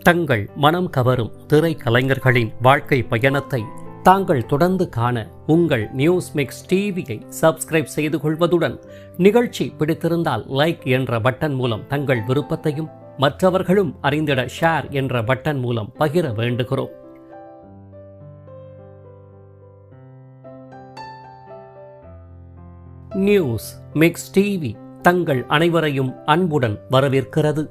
தங்கள் மனம் கவரும் திரைக்கலைஞர்களின் வாழ்க்கை பயணத்தை தாங்கள் தொடர்ந்து காண உங்கள் நியூஸ் மிக்ஸ் டிவியை சப்ஸ்கிரைப் செய்து கொள்வதுடன் நிகழ்ச்சி பிடித்திருந்தால் லைக் என்ற பட்டன் மூலம் தங்கள் விருப்பத்தையும் மற்றவர்களும் அறிந்திட ஷேர் என்ற பட்டன் மூலம் பகிர வேண்டுகிறோம். நியூஸ் மிக்ஸ் டிவி தங்கள் அனைவரையும் அன்புடன் வரவேற்கிறது.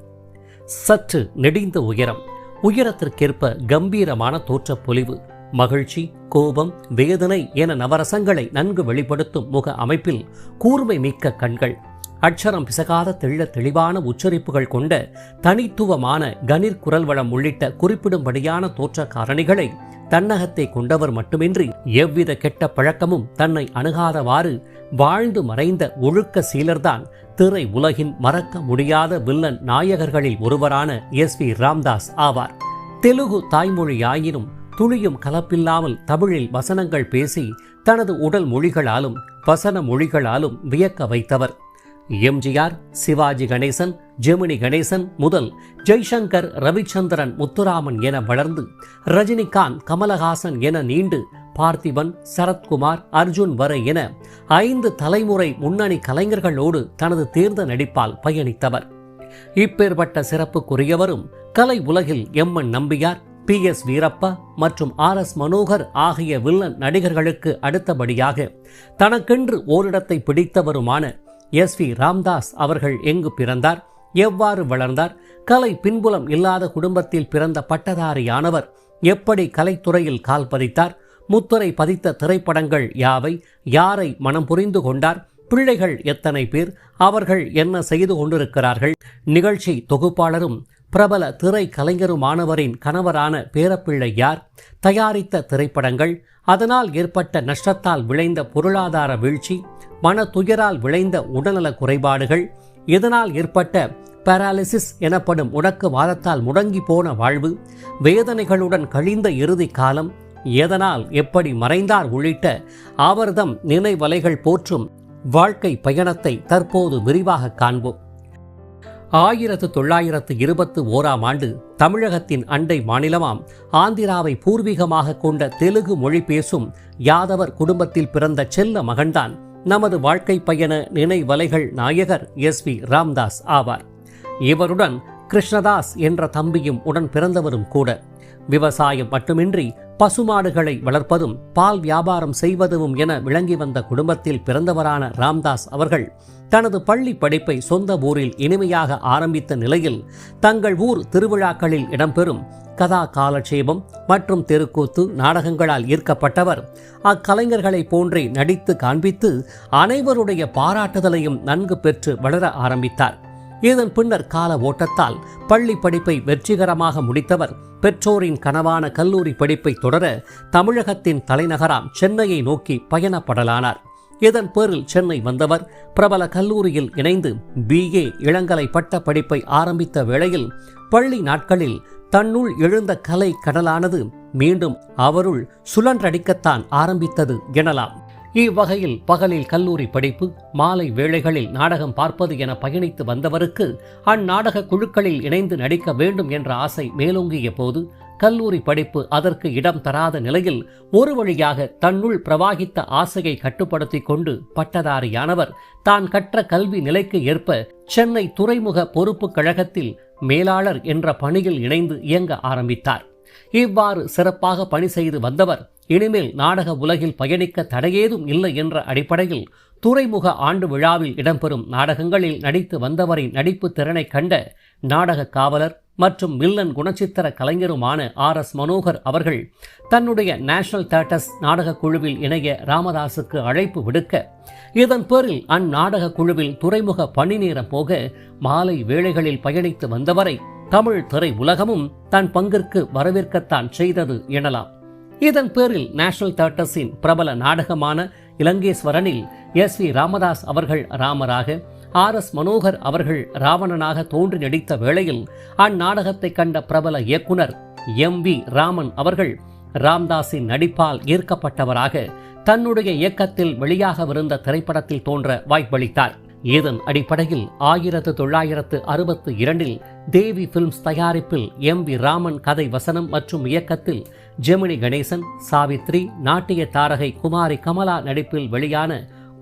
சற்று நெடிந்த உயரம், உயரத்திற்கேற்ப கம்பீரமான தோற்றப்பொலிவு, மகிழ்ச்சி, கோபம், வேதனை என நவரசங்களை நன்கு வெளிப்படுத்தும் முக அமைப்பில் கூர்மை மிக்க கண்கள், அட்சரம் பிசகாத தெளிவான உச்சரிப்புகள் கொண்ட தனித்துவமான கணீர் குரல் வளம் உள்ளிட்ட குறிப்பிடும்படியான தோற்ற காரணிகளை தன்னகத்தை கொண்டவர் மட்டுமின்றி எவ்வித கெட்ட பழக்கமும் தன்னை அணுகாதவாறு வாழ்ந்து மறைந்த ஒழுக்க சீலர்தான் திரை உலகின் மறக்க முடியாத வில்லன் நாயகர்களில் ஒருவரான எஸ்.வி. ராம்தாஸ் ஆவார். தெலுங்கு தாய்மொழியாயினும் துளியும் கலப்பில்லாமல் தமிழில் வசனங்கள் பேசி தனது உடல் மொழிகளாலும் வசன மொழிகளாலும் வியக்க வைத்தவர். எம்ஜிஆர், சிவாஜி கணேசன், ஜெமினி கணேசன் முதல் ஜெய்சங்கர், ரவிச்சந்திரன், முத்துராமன் என வளர்ந்து ரஜினிகாந்த், கமலஹாசன் என நீண்டு பார்த்திபன், சரத்குமார், அர்ஜுன் வரை என 5 தலைமுறை முன்னணி கலைஞர்களோடு தனது தேர்ந்த நடிப்பால் பயணித்தவர். இப்பேற்பட்ட சிறப்புக்குரியவரும் கலை உலகில் எம்.என். நம்பியார், பி.எஸ். வீரப்பா மற்றும் ஆர்.எஸ். மனோகர் ஆகிய வில்லன் நடிகர்களுக்கு அடுத்தபடியாக தனக்கென்று ஓரிடத்தை பிடித்தவருமான எஸ்.வி. ராம்தாஸ் அவர்கள் எங்கு பிறந்தார், எவ்வாறு வளர்ந்தார், கலை பின்புலம் இல்லாத குடும்பத்தில் பிறந்த பட்டதாரியானவர் எப்படி கலைத்துறையில் கால் பதித்தார், முத்திரை பதித்த திரைப்படங்கள் யாவை, யாரை மனம் புரிந்து கொண்டார், பிள்ளைகள் எத்தனை பேர், அவர்கள் என்ன செய்து கொண்டிருக்கிறார்கள், நிகழ்ச்சி தொகுப்பாளரும் பிரபல திரை கலைஞருமானவரின் கணவரான பேரப்பிள்ளை யார், தயாரித்த திரைப்படங்கள், அதனால் ஏற்பட்ட நஷ்டத்தால் விளைந்த பொருளாதார வீழ்ச்சி, மன துயரால் விளைந்த உடல்நல குறைபாடுகள், இதனால் ஏற்பட்ட பாராலிசிஸ் எனப்படும் முடக்குவாதத்தால் முடங்கி போன வாழ்வு, வேதனைகளுடன் கழிந்த இறுதி காலம், எதனால் எப்படி மறைந்தார் உள்ளிட்ட அவர்தம் நினைவலைகள் போற்றும் வாழ்க்கை பயணத்தை தற்போது விரிவாக காண்போம். 1921 தமிழகத்தின் அண்டை மாநிலமாம் ஆந்திராவை பூர்வீகமாக கொண்ட தெலுங்கு மொழி பேசும் யாதவர் குடும்பத்தில் பிறந்த செல்ல மகன்தான் நமது வாழ்க்கை பயண நினைவலைகள் நாயகர் எஸ்.வி. ராம்தாஸ் ஆவார். இவருடன் கிருஷ்ணதாஸ் என்ற தம்பியும் உடன் பிறந்தவரும் கூட. விவசாயம் மட்டுமின்றி பசுமாடுகளை வளர்ப்பதும் பால் வியாபாரம் செய்வதும் என விளங்கி வந்த குடும்பத்தில் பிறந்தவரான ராம்தாஸ் அவர்கள் தனது பள்ளி படிப்பை சொந்த ஊரில் இனிமையாக ஆரம்பித்த நிலையில் தங்கள் ஊர் திருவிழாக்களில் இடம்பெறும் கதா காலட்சேபம் மற்றும் தெருக்கூத்து நாடகங்களால் ஈர்க்கப்பட்டவர் அக்கலைஞர்களை போன்றே நடித்து காண்பித்து அனைவருடைய பாராட்டுதலையும் நன்கு பெற்று வளர ஆரம்பித்தார். இதன் பின்னர் கால ஓட்டத்தால் பள்ளி படிப்பை வெற்றிகரமாக முடித்தவர் பெற்றோரின் கனவான கல்லூரி படிப்பை தொடர தமிழகத்தின் தலைநகராம் சென்னையை நோக்கி பயணப்படலானார். இதன் பேரில் சென்னை வந்தவர் பிரபல கல்லூரியில் இணைந்து BA இளங்கலை பட்ட படிப்பை ஆரம்பித்த வேளையில் பள்ளி நாட்களில் தன்னுள் எழுந்த கலை கடலானது மீண்டும் அவருள் சுழன்றடிக்கத்தான் ஆரம்பித்தது எனலாம். இவ்வகையில் பகலில் கல்லூரி படிப்பு, மாலை வேளைகளில் நாடகம் பார்ப்பது என பயணித்து வந்தவருக்கு அந்நாடக குழுக்களில் இணைந்து நடிக்க வேண்டும் என்ற ஆசை மேலோங்கிய போது கல்லூரி படிப்பு அதற்கு இடம் தராத நிலையில் ஒரு வழியாக தன்னுள் பிரவாகித்த ஆசையை கட்டுப்படுத்தி கொண்டு பட்டதாரியானவர் தான் கற்ற கல்வி நிலைக்கு ஏற்ப சென்னை துறைமுக பொறுப்பு கழகத்தில் மேலாளர் என்ற பணியில் இணைந்து இயங்க ஆரம்பித்தார். இவ்வாறு சிறப்பாக பணி செய்து வந்தவர் இனிமேல் நாடக உலகில் பயணிக்க தடையேதும் இல்லை என்ற அடிப்படையில் துறைமுக ஆண்டு விழாவில் இடம்பெறும் நாடகங்களில் நடித்து வந்தவரின் நடிப்பு திறனை கண்ட நாடக காவலர் மற்றும் வில்லன் குணச்சித்திர கலைஞருமான ஆர்.எஸ். மனோகர் அவர்கள் தன்னுடைய நேஷனல் தியேட்டர்ஸ் நாடக குழுவில் இணைய ராமதாசுக்கு அழைப்பு விடுக்க, இதன் பேரில் அந்நாடக குழுவில் துறைமுக பணி நேரம் போக மாலை வேளைகளில் பயணித்து வந்தவரை தமிழ் திரை உலகமும் தன் பங்கிற்கு வரவேற்கத்தான் செய்தது எனலாம். இதன் பேரில் நேஷனல் தியேட்டர்ஸின் பிரபல நாடகமான இலங்கேஸ்வரனில் எஸ்.வி. ராமதாஸ் அவர்கள் ராமராக, ஆர்.எஸ். மனோகர் அவர்கள் ராவணனாக தோன்றி நடித்த வேளையில் அந்நாடகத்தை கண்ட பிரபல இயக்குனர் எம்.வி. ராமன் அவர்கள் ராம்தாஸின் நடிப்பால் ஈர்க்கப்பட்டவராக தன்னுடைய இயக்கத்தில் வெளியாகவிருந்த திரைப்படத்தில் தோன்ற வாய்ப்பளித்தார். இதன் அடிப்படையில் 1962 தேவி பிலிம்ஸ் தயாரிப்பில் எம்.வி. ராமன் கதை வசனம் மற்றும் இயக்கத்தில் ஜெமினி கணேசன், சாவித்ரி, நாட்டிய தாரகை குமாரி கமலா நடிப்பில் வெளியான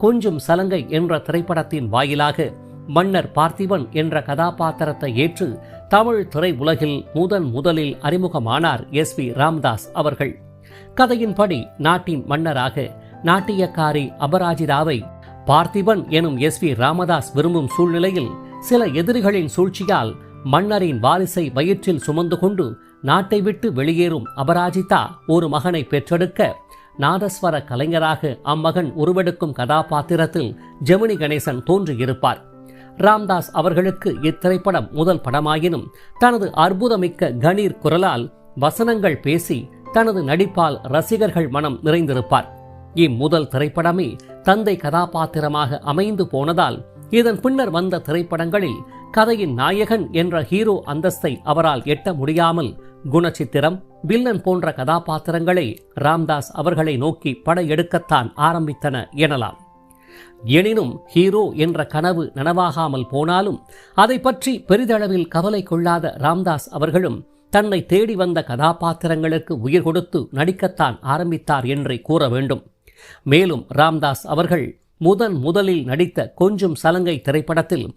கொஞ்சம் சலங்கை என்ற திரைப்படத்தின் வாயிலாக மன்னர் பார்த்திபன் என்ற கதாபாத்திரத்தை ஏற்று தமிழ் திரை உலகில் முதலில் அறிமுகமானார் எஸ்.வி. ராமதாஸ் அவர்கள். கதையின்படி நாட்டின் மன்னராக நாட்டியக்காரி அபராஜிதாவை பார்த்திபன் எனும் எஸ்.வி. ராமதாஸ் விரும்பும் சூழ்நிலையில் சில எதிரிகளின் சூழ்ச்சியால் மன்னரின் வாரிசை வயிற்றில் சுமந்து கொண்டு நாட்டை விட்டு வெளியேறும் அபராஜிதா ஒரு மகனை பெற்றெடுக்க நாதஸ்வர கலைஞராக அம்மகன் உருவெடுக்கும் கதாபாத்திரத்தில் ஜெமினி கணேசன் தோன்றியிருப்பார். ராம்தாஸ் அவர்களுக்கு இத்திரைப்படம் முதல் படமாயினும் தனது அற்புதமிக்க கணீர் குரலால் வசனங்கள் பேசி தனது நடிப்பால் ரசிகர்கள் மனம் நிறைந்திருப்பார். இம்முதல் திரைப்படமே தந்தை கதாபாத்திரமாக அமைந்து போனதால் இதன் பின்னர் வந்த திரைப்படங்களில் கதையின் நாயகன் என்ற ஹீரோ அந்தஸ்தை அவரால் எட்ட முடியாமல் குணச்சித்திரம், வில்லன் போன்ற கதாபாத்திரங்களை ராம்தாஸ் அவர்களை நோக்கி படையெடுக்கத்தான் ஆரம்பித்தன எனலாம். எனினும் ஹீரோ என்ற கனவு நனவாகாமல் போனாலும் அதை பற்றி பெரிதளவில் கவலை கொள்ளாத ராம்தாஸ் அவர்களும் தன்னை தேடி வந்த கதாபாத்திரங்களுக்கு உயிர் கொடுத்து நடிக்கத்தான் ஆரம்பித்தார் என்றே கூற வேண்டும். மேலும் ராம்தாஸ் அவர்கள் முதலில் நடித்த கொஞ்சம் சலங்கை திரைப்படத்தில்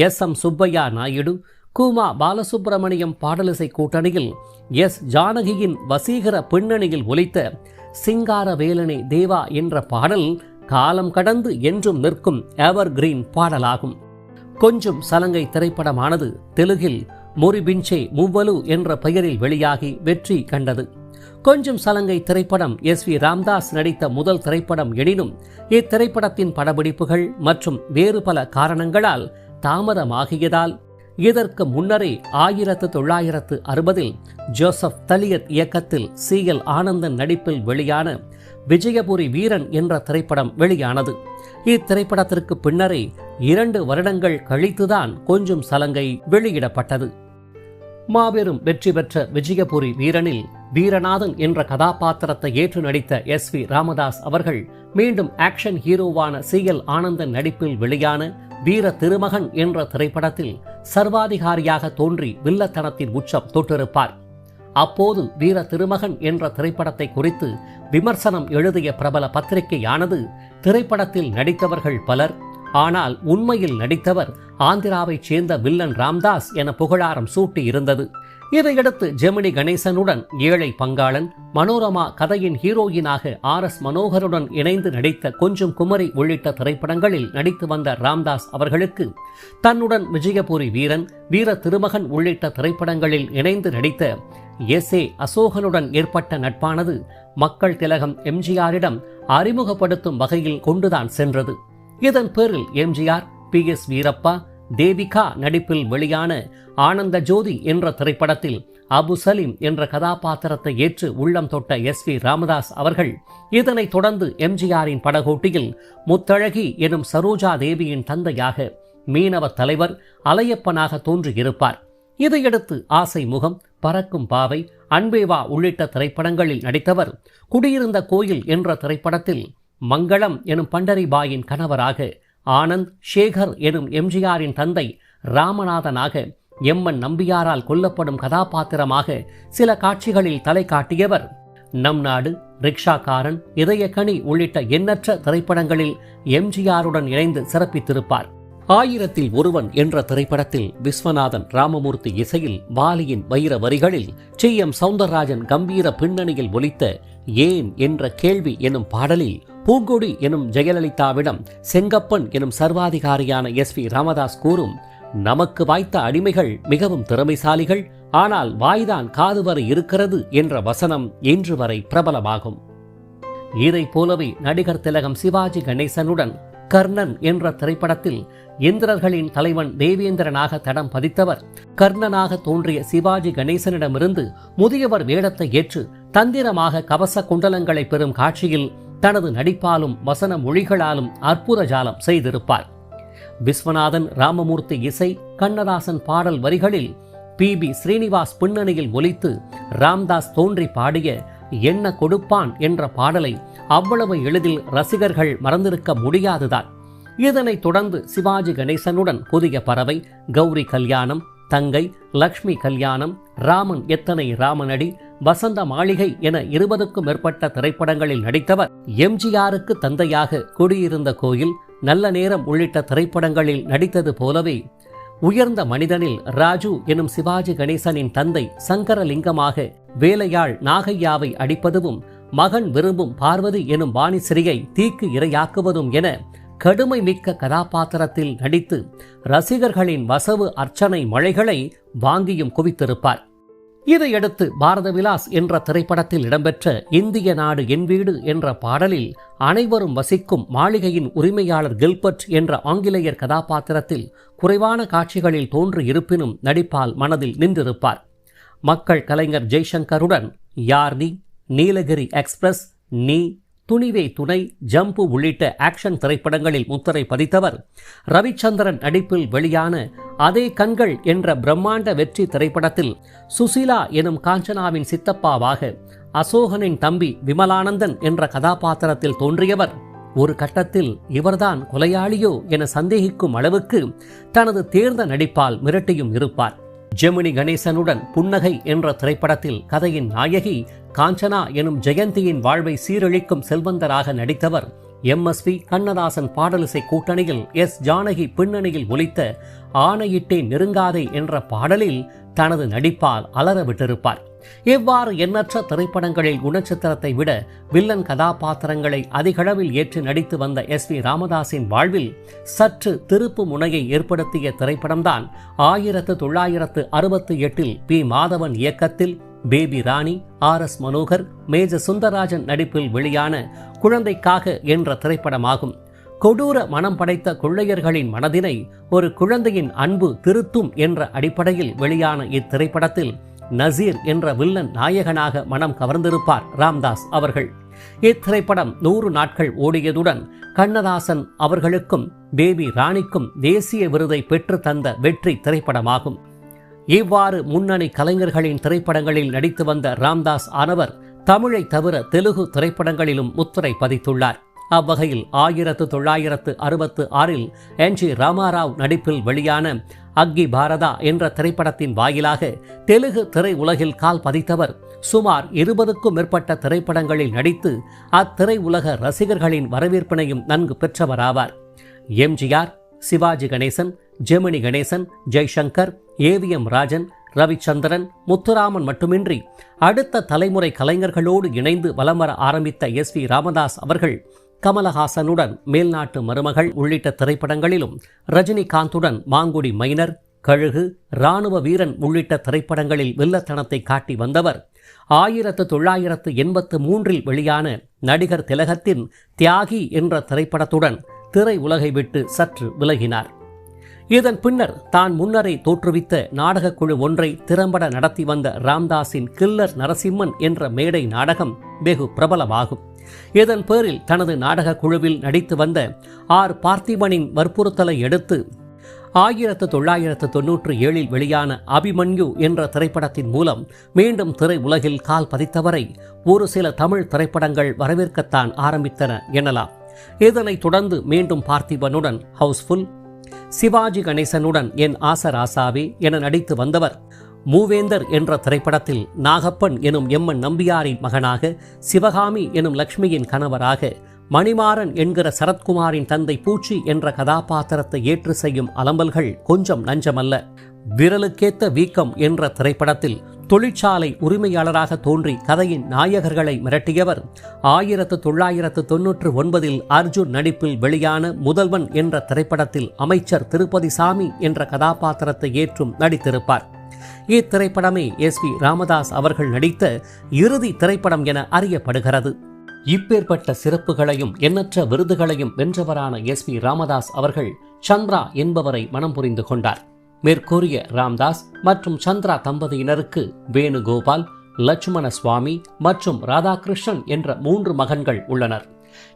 எஸ்.எம். சுப்பையா நாயுடு, குமா பாலசுப்பிரமணியம் பாடலிசை கூட்டணியில் எஸ். ஜானகியின் வசீகர பின்னணியில் ஒலித்த சிங்கார வேலனே தேவா என்ற பாடல் காலம் கடந்து என்றும் நிற்கும் எவர் கிரீன் பாடலாகும். கொஞ்சம் சலங்கை திரைப்படமானது தெலுங்கில் முரிபிஞ்சே முவ்வலு என்ற பெயரில் வெளியாகி வெற்றி கண்டது. கொஞ்சம் சலங்கை திரைப்படம் எஸ்.வி. ராமதாஸ் நடித்த முதல் திரைப்படம் எனினும் இத்திரைப்படத்தின் படப்பிடிப்புகள் மற்றும் வேறு பல காரணங்களால் தாமதமாகியதால் இதற்கு முன்னரே 1960 ஜோசப் தலியத் இயக்கத்தில் சி.எல். ஆனந்தன் நடிப்பில் வெளியான விஜயபுரி வீரன் என்ற திரைப்படம் வெளியானது. இத்திரைப்படத்திற்கு பின்னரே 2 வருடங்கள் கழித்துதான் கொஞ்சம் சலங்கை வெளியிடப்பட்டது. மாபெரும் வெற்றி பெற்ற விஜயபுரி வீரனில் வீரநாதன் என்ற கதாபாத்திரத்தை ஏற்று நடித்த எஸ்.வி. ராமதாஸ் அவர்கள் மீண்டும் ஆக்ஷன் ஹீரோவான சி.எல். ஆனந்தன் நடிப்பில் வெளியான வீர திருமகன் என்ற திரைப்படத்தில் சர்வாதிகாரியாக தோன்றி வில்லத்தனத்தின் உச்சம் தொட்டிருப்பார். அப்போது வீர திருமகன் என்ற திரைப்படத்தை குறித்து விமர்சனம் எழுதிய பிரபல பத்திரிகையானது திரைப்படத்தில் நடித்தவர்கள் பலர், ஆனால் உண்மையில் நடித்தவர் ஆந்திராவைச் சேர்ந்த வில்லன் ராம்தாஸ் என புகழாரம் சூட்டி இருந்தது. இதையடுத்து ஜெமினி கணேசனுடன் ஏழை பங்காளன், மனோரமா கதையின் ஹீரோயினாக ஆர்.எஸ். மனோகருடன் இணைந்து நடித்த கொஞ்சம் குமரி உள்ளிட்ட திரைப்படங்களில் நடித்து வந்த ராம்தாஸ் அவர்களுக்கு தன்னுடன் விஜயபுரி வீரன், வீர திருமகன் உள்ளிட்ட திரைப்படங்களில் இணைந்து நடித்த எஸ்.ஏ. அசோகனுடன் ஏற்பட்ட நட்பானது மக்கள் திலகம் எம்ஜிஆரிடம் அறிமுகப்படுத்தும் வகையில் கொண்டுதான் சென்றது. இதன் பேரில் எம்ஜிஆர், பி.எஸ். வீரப்பா, தேவிகா நடிப்பில் வெளியான ஆனந்த ஜோதி என்ற திரைப்படத்தில் அபு சலீம் என்ற கதாபாத்திரத்தை ஏற்று உள்ளம் தொட்ட எஸ்.வி. ராமதாஸ் அவர்கள் இதனைத் தொடர்ந்து எம்ஜிஆரின் படகோட்டியில் முத்தழகி எனும் சரோஜா தேவியின் தந்தையாக, மீனவ தலைவர் அலையப்பனாக தோன்றியிருப்பார். இதையடுத்து ஆசை முகம், பறக்கும் பாவை, அன்பேவா உள்ளிட்ட திரைப்படங்களில் நடித்தவர் குடியிருந்த கோயில் என்ற திரைப்படத்தில் மங்களம் எனும் பண்டரிபாயின் கணவராக, ஆனந்த் சேகர் எனும் எம்ஜிஆரின் தந்தை ராமநாதனாக, எம்.என். நம்பியாரால் கொல்லப்படும் கதாபாத்திரமாக சில காட்சிகளில் தலை காட்டியவர். நம் நாடு, ரிக்ஷாக்காரன், இதயக்கனி உள்ளிட்ட எண்ணற்ற திரைப்படங்களில் எம்ஜிஆருடன் இணைந்து சிறப்பித்திருப்பார். 1000ல் ஒருவன் என்ற திரைப்படத்தில் விஸ்வநாதன் ராமமூர்த்தி இசையில் வாலியின் வைர வரிகளில் டி.எம். சௌந்தரராஜன் கம்பீர பின்னணியில் ஒலித்த ஏன் என்ற கேள்வி எனும் பாடலில் பூங்கொடி எனும் ஜெயலலிதாவிடம் செங்கப்பன் எனும் சர்வாதிகாரியான எஸ்.வி. ராமதாஸ் கூறும், நமக்கு வாய்த்த அடிமைகள் மிகவும் திறமைசாலிகள், ஆனால் வாய்தான் காது வரை இருக்கிறது என்ற வசனம் இன்று வரை பிரபலமாகும். இதை போலவே நடிகர் திலகம் சிவாஜி கணேசனுடன் கர்ணன் என்ற திரைப்படத்தில் இந்திரர்களின் தலைவன் தேவேந்திரனாக தடம் பதித்தவர். கர்ணனாக தோன்றிய சிவாஜி கணேசனிடமிருந்து முதியவர் வேடத்தை ஏற்று தந்திரமாக கவச குண்டலங்களை பெறும் காட்சியில் தனது நடிப்பாலும் வசன மொழிகளாலும் அற்புத ஜாலம் செய்திருப்பார். விஸ்வநாதன் ராமமூர்த்தி இசை, கண்ணதாசன் பாடல் வரிகளில் பி.பி. ஸ்ரீனிவாஸ் பின்னணியில் ஒலித்து ராம்தாஸ் தோன்றி பாடிய என்ன கொடுப்பான் என்ற பாடலை அவ்வளவு எளிதில் ரசிகர்கள் மறந்திருக்க முடியாதுதான். இதனைத் தொடர்ந்து சிவாஜி கணேசனுடன் புதிய பறவை, கௌரி கல்யாணம், தங்கை, லக்ஷ்மி கல்யாணம், ராமன் எத்தனை ராமனடி, வசந்த மாளிகை என 20க்கும் மேற்பட்ட திரைப்படங்களில் நடித்தவர். எம்ஜிஆருக்கு தந்தையாக குடியிருந்த கோயில், நல்ல நேரம் உள்ளிட்ட திரைப்படங்களில் நடித்தது போலவே உயர்ந்த மனிதனில் ராஜு எனும் சிவாஜி கணேசனின் தந்தை சங்கரலிங்கமாக வேலையாள் நாகையாவை அடிப்பதும், மகன் விரும்பும் பார்வதி எனும் வாணிஸ்ரீயை தீக்கு இரையாக்குவதும் என கடுமை மிக்க கதாபாத்திரத்தில் நடித்து ரசிகர்களின் வசவு அர்ச்சனை மழைகளை வாங்கியும் குவித்திருப்பார். இதையடுத்து பாரத விலாஸ் என்ற திரைப்படத்தில் இடம்பெற்ற இந்திய நாடு என் வீடு என்ற பாடலில் அனைவரும் வசிக்கும் மாளிகையின் உரிமையாளர் கில்பர்ட் என்ற ஆங்கிலேயர் கதாபாத்திரத்தில் குறைவான காட்சிகளில் தோன்றி இருப்பினும் நடிப்பால் மனதில் நின்றிருப்பார். மக்கள் கலைஞர் ஜெய்சங்கருடன் யார் நீ, நீலகிரி எக்ஸ்பிரஸ், நீ, துணிவே துணை, ஜம்பு உள்ளிட்ட ஆக்ஷன் திரைப்படங்களில் முத்திரை பதித்தவர். ரவிச்சந்திரன் நடிப்பில் வெளியான அதே கண்கள் என்ற பிரம்மாண்ட வெற்றி திரைப்படத்தில் சுசீலா எனும் காஞ்சனாவின் சித்தப்பாவாக அசோகனின் தம்பி விமலானந்தன் என்ற கதாபாத்திரத்தில் தோன்றியவர். ஒரு கட்டத்தில் இவர்தான் கொலையாளியோ என சந்தேகிக்கும் அளவுக்கு தனது தேர்ந்த நடிப்பால் மிரட்டியும் இருப்பார். ஜெமினி கணேசனுடன் புன்னகை என்ற திரைப்படத்தில் கதையின் நாயகி காஞ்சனா எனும் ஜெயந்தியின் வாழ்வை சீரழிக்கும் செல்வந்தராக நடித்தவர். எம்எஸ்வி கண்ணதாசன் பாடலிசை கூட்டணியில் எஸ் ஜானகி பின்னணியில் ஒலித்த ஆணையிட்டே நெருங்காதே என்ற பாடலில் தனது நடிப்பால் அலற விட்டிருப்பார். இவ்வாறு எண்ணற்ற திரைப்படங்களில் குணச்சித்திரத்தை விட வில்லன் கதாபாத்திரங்களை அதிகளவில் ஏற்று நடித்து வந்த எஸ்.வி. ராமதாஸின் வாழ்வில் சற்று திருப்பு முனையை ஏற்படுத்திய திரைப்படம்தான் 1968 பி. மாதவன் இயக்கத்தில் பேபி ராணி, ஆர்.எஸ். மனோகர், மேஜர் சுந்தரராஜன் நடிப்பில் வெளியான குழந்தைக்காக என்ற திரைப்படமாகும். கொடூர மனம் படைத்த கொள்ளையர்களின் மனதினை ஒரு குழந்தையின் அன்பு திருத்தும் என்ற அடிப்படையில் வெளியான இத்திரைப்படத்தில் நசீர் என்ற வில்லன் நாயகனாக மனம் கவர்ந்திருப்பார் ராம்தாஸ் அவர்கள். இத்திரைப்படம் 100 நாட்கள் ஓடியதுடன் கண்ணதாசன் அவர்களுக்கும் பேபி ராணிக்கும் தேசிய விருதை பெற்று தந்த வெற்றி திரைப்படமாகும். இவ்வாறு முன்னணி கலைஞர்களின் திரைப்படங்களில் நடித்து வந்த ராம்தாஸ் ஆனவர் தமிழை தவிர தெலுங்கு திரைப்படங்களிலும் முத்திரை பதித்துள்ளார். அவ்வகையில் 1966 என்.ஜி. ராமாராவ் நடிப்பில் வெளியான அக்கி பாரதா என்ற திரைப்படத்தின் வாயிலாக தெலுங்கு திரை உலகில் கால் பதித்தவர். சுமார் 20க்கும் மேற்பட்ட திரைப்படங்களில் நடித்து அத்திரை உலக ரசிகர்களின் வரவேற்பினையும் நன்கு பெற்றவராவார். எம்ஜிஆர், சிவாஜி கணேசன், ஜெமினி கணேசன், ஜெய்சங்கர், ஏவிஎம் ராஜன், ரவிச்சந்திரன், முத்துராமன் மட்டுமின்றி அடுத்த தலைமுறை கலைஞர்களோடு இணைந்து வலம் வர ஆரம்பித்த எஸ்.வி. ராமதாஸ் அவர்கள் கமலஹாசனுடன் மேல்நாட்டு மருமகள் உள்ளிட்ட திரைப்படங்களிலும், ரஜினிகாந்துடன் மாங்குடி மைனர், கழுகு, இராணுவ வீரன் உள்ளிட்ட திரைப்படங்களில் வில்லத்தனத்தை காட்டி வந்தவர். 1983 வெளியான நடிகர் திலகத்தின் தியாகி என்ற திரைப்படத்துடன் திரை உலகை விட்டு சற்று விலகினார். இதன் பின்னர் தான் முன்னரே தோற்றுவித்த நாடகக்குழு ஒன்றை திறம்பட நடத்தி வந்த ராம்தாஸின் கில்லர் நரசிம்மன் என்ற மேடை நாடகம் வெகு பிரபலமாகும். இதன் பேரில் தனது நாடக குழுவில் நடித்து வந்த ஆர். பார்த்திபனின் வற்புறுத்தலை அடுத்து 1997 வெளியான அபிமன்யு என்ற திரைப்படத்தின் மூலம் மீண்டும் திரை உலகில் கால் பதித்தவரை ஒரு சில தமிழ் திரைப்படங்கள் வரவேற்கத்தான் ஆரம்பித்தன எனலாம். இதனைத் தொடர்ந்து மீண்டும் பார்த்திபனுடன் ஹவுஸ்ஃபுல், சிவாஜி கணேசனுடன் என் ஆசராசாவே என நடித்து வந்தவர். மூவேந்தர் என்ற திரைப்படத்தில் நாகப்பன் எனும் எம்என் நம்பியாரின் மகனாக, சிவகாமி எனும் லட்சுமியின் கணவராக, மணிமாறன் என்கிற சரத்குமாரின் தந்தை பூச்சி என்ற கதாபாத்திரத்தை ஏற்று செய்யும் அலம்பல்கள் கொஞ்சம் நஞ்சமல்ல. விரலுக்கேத்த வீக்கம் என்ற திரைப்படத்தில் தொழிற்சாலை உரிமையாளராக தோன்றி கதையின் நாயகர்களை மிரட்டியவர். 1999 அர்ஜுன் நடிப்பில் வெளியான முதல்வன் என்ற திரைப்படத்தில் அமைச்சர் திருப்பதி சாமி என்ற கதாபாத்திரத்தை ஏற்றும் நடித்திருப்பார். இத்திரைப்படமே எஸ்.வி. ராமதாஸ் அவர்கள் நடித்த இறுதி திரைப்படம் என அறியப்படுகிறது. இப்பேற்பட்ட சிறப்புகளையும் எண்ணற்ற விருதுகளையும் வென்றவரான எஸ்.வி. ராமதாஸ் அவர்கள் சந்திரா என்பவரை மனம் புரிந்து கொண்டார். மேற்கூறிய ராம்தாஸ் மற்றும் சந்திரா தம்பதியினருக்கு வேணுகோபால், லட்சுமண சுவாமி மற்றும் ராதாகிருஷ்ணன் என்ற 3 மகன்கள் உள்ளனர்.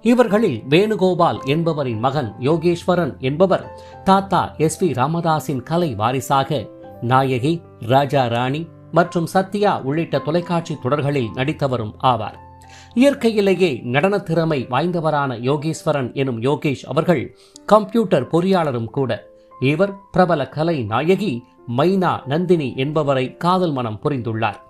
இவர்களில் வேணுகோபால் என்பவரின் மகன் யோகேஸ்வரன் என்பவர் தாத்தா எஸ்.வி. ராமதாஸின் கலை வாரிசாக நாயகி, ராஜா ராணி மற்றும் சத்யா உள்ளிட்ட தொலைக்காட்சி தொடர்களில் நடித்தவரும் ஆவார். இயற்கையிலேயே நடன திறமை வாய்ந்தவரான யோகேஸ்வரன் எனும் யோகேஷ் அவர்கள் கம்ப்யூட்டர் பொறியாளரும் கூட. இவர் பிரபல கலை நாயகி மைனா நந்தினி என்பவரை காதல் மனம் புரிந்துள்ளார்.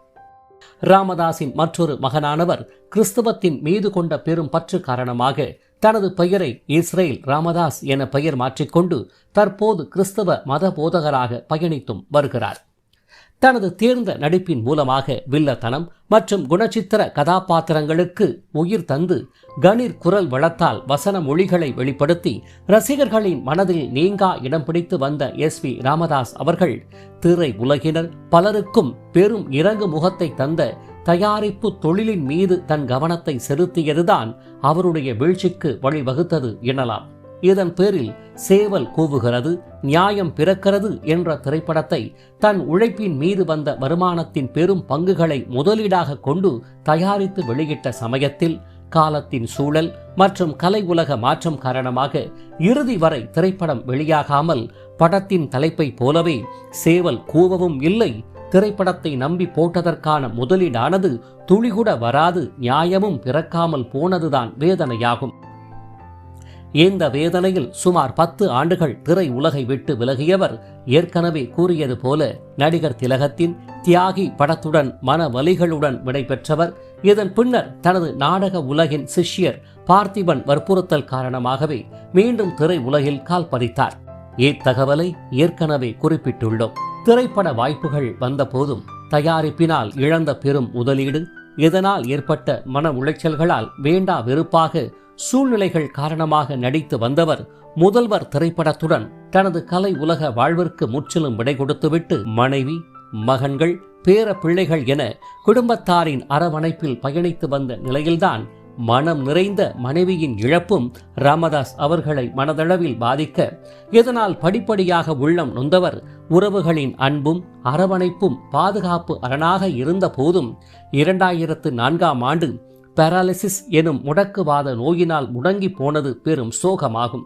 ராமதாஸின் மற்றொரு மகனானவர் கிறிஸ்தவத்தின் மீது கொண்ட பெரும் பற்று காரணமாக தனது பெயரை இஸ்ரேல் ராமதாஸ் என பெயர் மாற்றிக்கொண்டு தற்போது கிறிஸ்தவ மத போதகராக பயணித்தும் வருகிறார். தனது தேர்ந்த நடிப்பின் மூலமாக வில்லத்தனம் மற்றும் குணச்சித்திர கதாபாத்திரங்களுக்கு உயிர் தந்து கணீர் குரல் வளத்தால் வசன மொழிகளை வெளிப்படுத்தி ரசிகர்களின் மனதில் நீங்கா இடம் பிடித்து வந்த SV ராமதாஸ் அவர்கள் திரை உலகினர் பலருக்கும் பெரும் இறங்கு முகத்தை தந்த தயாரிப்பு தொழிலின் மீது தன் கவனத்தை செலுத்தியதுதான் அவருடைய வீழ்ச்சிக்கு வழிவகுத்தது எனலாம். இதன் பேரில் சேவல் கூவுகிறது நியாயம் பிறக்கிறது என்ற திரைப்படத்தை தன் உழைப்பின் மீது வந்த வருமானத்தின் பெரும் பங்குகளை முதலீடாக கொண்டு தயாரித்து வெளியிட்ட சமயத்தில் காலத்தின் சூழல் மற்றும் கலை உலக மாற்றம் காரணமாக இறுதி வரை திரைப்படம் வெளியாகாமல் படத்தின் தலைப்பை போலவே சேவல் கூவவும் இல்லை, திரைப்படத்தை நம்பி போட்டதற்கான முதலீடானது துளிகூட வராது நியாயமும் பிறக்காமல் போனதுதான் வேதனையாகும். இந்த வேதனையில் சுமார் 10 ஆண்டுகள் திரை உலகை விட்டு விலகியவர் ஏற்கனவே கூறியது போல நடிகர் திலகத்தின் தியாகி படத்துடன் மன வலிகளுடன் விடைபெற்றவர். இதன் பின்னர் தனது நாடக உலகின் சிஷ்யர் பார்த்திபன் வற்புறுத்தல் காரணமாகவே மீண்டும் திரை உலகில் கால் பதித்தார். இத்தகவலை ஏற்கனவே குறிப்பிட்டுள்ளோம். திரைப்பட வாய்ப்புகள் வந்த போதும் தயாரிப்பினால் இழந்த பெரும் முதலீடு, இதனால் ஏற்பட்ட மன உளைச்சல்களால் வேண்டா வெறுப்பாக சூழ்நிலைகள் காரணமாக நடித்து வந்தவர் முதல்வர் திரைப்படத்துடன் தனது கலை உலக வாழ்விற்கு முற்றிலும் விடை கொடுத்துவிட்டு மனைவி, மகன்கள், பேர பிள்ளைகள் என குடும்பத்தாரின் அரவணைப்பில் பயணித்து வந்த நிலையில்தான் மனம் நிறைந்த மனைவியின் இழப்பும் ராமதாஸ் அவர்களை மனதளவில் பாதிக்க, இதனால் படிப்படியாக உள்ளம் நொந்தவர் உறவுகளின் அன்பும் அரவணைப்பும் பாதுகாப்பு அரணாக இருந்த போதும் 2004ஆம் ஆண்டு பாராலிசிஸ் எனும் முடக்குவாத நோயினால் முடங்கி போனது பெரும் சோகமாகும்.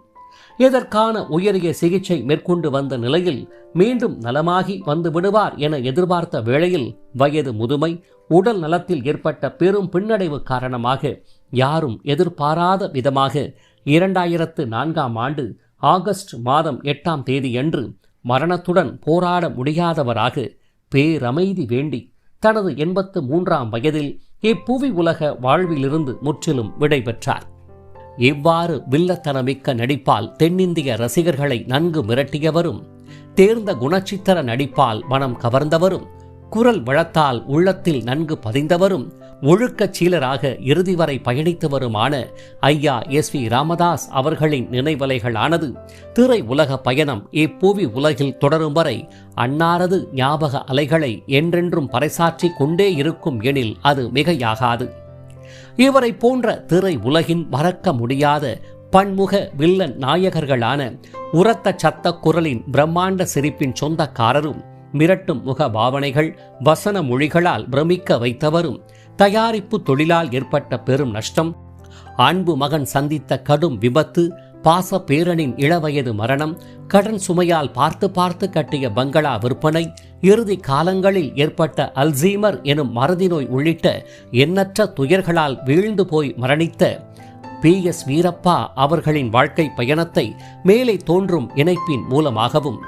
இதற்கான உயரிய சிகிச்சை மேற்கொண்டு வந்த நிலையில் மீண்டும் நலமாகி வந்து விடுவார் என எதிர்பார்த்த வேளையில் வயது முதுமை, உடல் நலத்தில் ஏற்பட்ட பெரும் பின்னடைவு காரணமாக யாரும் எதிர்பாராத விதமாக 2004ஆம் ஆண்டு ஆகஸ்ட் மாதம் 8ஆம் தேதியன்று மரணத்துடன் போராட முடியாதவராக பேரமைதி வேண்டி தனது 83ஆம் வயதில் இப்புவி உலக வாழ்விலிருந்து முற்றிலும் விடைபெற்றார். இவ்வாறு வில்லத்தனமிக்க நடிப்பால் தென்னிந்திய ரசிகர்களை நன்கு மிரட்டியவரும், தேர்ந்த குணச்சித்திர நடிப்பால் மனம் கவர்ந்தவரும், குரல் வளத்தால் உள்ளத்தில் நன்கு பதிந்தவரும், ஒழுக்கச் சீலராக இறுதி வரை பயணித்து வருமான ஐயா SV ராமதாஸ் அவர்களின் நினைவலைகளானது திரை உலக பயணம் இப்புவி உலகில் தொடரும் வரை அன்னாரது ஞாபக அலைகளை என்றென்றும் பறைசாற்றி கொண்டே இருக்கும் எனில் அது மிகையாகாது. இவரை போன்ற திரை உலகின் மறக்க முடியாத பன்முக வில்லன் நாயகர்களான உரத்த சத்த குரலின் பிரம்மாண்ட சிரிப்பின் சொந்தக்காரரும், மிரட்டும் முக பாவனைகள் வசன மொழிகளால் பிரமிக்க வைத்தவரும், தயாரிப்பு தொழிலால் ஏற்பட்ட பெரும் நஷ்டம், அன்பு மகன் சந்தித்த கடும் விபத்து, பாச பேரனின் இளவயது மரணம், கடன் சுமையால் பார்த்து பார்த்து கட்டிய பங்களா விற்பனை, இறுதி காலங்களில் ஏற்பட்ட அல்சீமர் எனும் மறதி நோய் உள்ளிட்ட எண்ணற்ற துயர்களால் வீழ்ந்து போய் மரணித்த PS வீரப்பா அவர்களின் வாழ்க்கை பயணத்தை மேலே தோன்றும் இணைப்பின் மூலமாகவும்,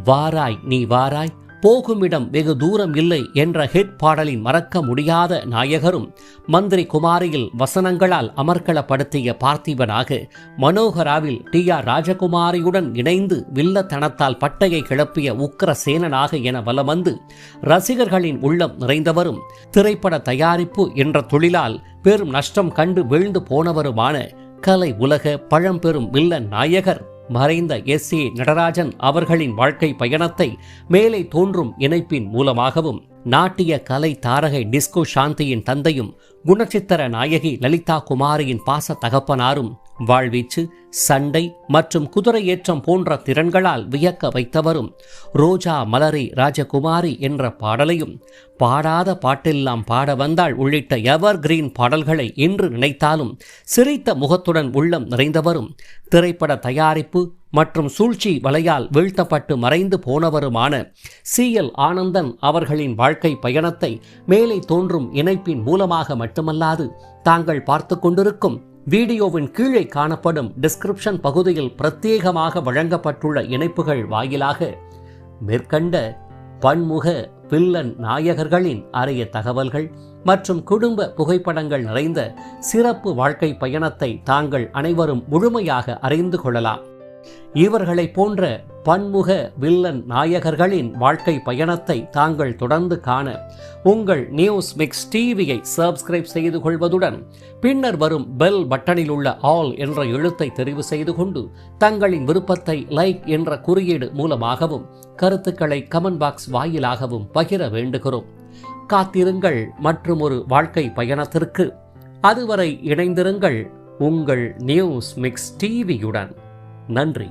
வாராய் நீ வாராய் போகுமிடம் வெகு தூரம் இல்லை என்ற ஹிட் பாடலின் மறக்க முடியாத நாயகரும், மந்திரி குமாரியில் வசனங்களால் அமர்க்களப்படுத்திய பார்த்திபனாக, மனோகராவில் TR ராஜகுமாரியுடன் இணைந்து வில்லத்தனத்தால் பட்டையை கிளப்பிய உக்கிர சேனனாக என வலம் வந்து ரசிகர்களின் உள்ளம் நிறைந்தவரும், திரைப்பட தயாரிப்பு என்ற தொழிலால் பெரும் நஷ்டம் கண்டு வீழ்ந்து போனவருமான கலை உலக பழம்பெரும் வில்லன் நாயகர் மறைந்த SA நடராஜன் அவர்களின் வாழ்க்கை பயணத்தை மேலே தோன்றும் இணைப்பின் மூலமாகவும், நாட்டிய கலை தாரகை டிஸ்கோ சாந்தியின் தந்தையும் குணச்சித்திர நாயகி லலிதா குமாரியின் பாச தகப்பனாரும், வாழ்வீச்சு, சண்டை மற்றும் குதிரை ஏற்றம் போன்ற திறன்களால் வியக்க வைத்தவரும், ரோஜா மலரே ராஜகுமாரி என்ற பாடலையும், பாடாத பாட்டெல்லாம் பாட வந்தாள் உள்ளிட்ட எவர் கிரீன் பாடல்களை இன்று நினைத்தாலும் சிரித்த முகத்துடன் உள்ளம் நிறைந்தவரும், திரைப்பட தயாரிப்பு மற்றும் சூழ்ச்சி வலையால் வீழ்த்தப்பட்டு மறைந்து போனவருமான CL ஆனந்தன் அவர்களின் வாழ்க்கை பயணத்தை மேலே தோன்றும் இணைப்பின் மூலமாக மட்டுமல்லாது, தாங்கள் பார்த்து கொண்டிருக்கும் வீடியோவின் கீழே காணப்படும் டிஸ்கிரிப்ஷன் பகுதியில் பிரத்யேகமாக வழங்கப்பட்டுள்ள இணைப்புகள் வாயிலாக மேற்கண்ட பன்முக வில்லன் நாயகர்களின் அரிய தகவல்கள் மற்றும் குடும்ப புகைப்படங்கள் நிறைந்த சிறப்பு வாழ்க்கை பயணத்தை தாங்கள் அனைவரும் முழுமையாக அறிந்து கொள்ளலாம். இவர்களைப் போன்ற பன்முக வில்லன் நாயகர்களின் வாழ்க்கை பயணத்தை தாங்கள் தொடர்ந்து காண உங்கள் நியூஸ் மிக்ஸ் டிவியை சப்ஸ்கிரைப் செய்து கொள்வதுடன் பின்னர் வரும் பெல் பட்டனில் உள்ள ஆல் என்ற எழுத்தை தெரிவு செய்து கொண்டு தங்களின் விருப்பத்தை லைக் என்ற குறியீடு மூலமாகவும் கருத்துக்களை கமெண்ட் பாக்ஸ் வாயிலாகவும் பகிர வேண்டுகிறோம். காத்திருங்கள் மற்றும் ஒரு வாழ்க்கை பயணத்திற்கு. அதுவரை இணைந்திருங்கள் உங்கள் நியூஸ் மிக்ஸ் டிவியுடன். நன்றி.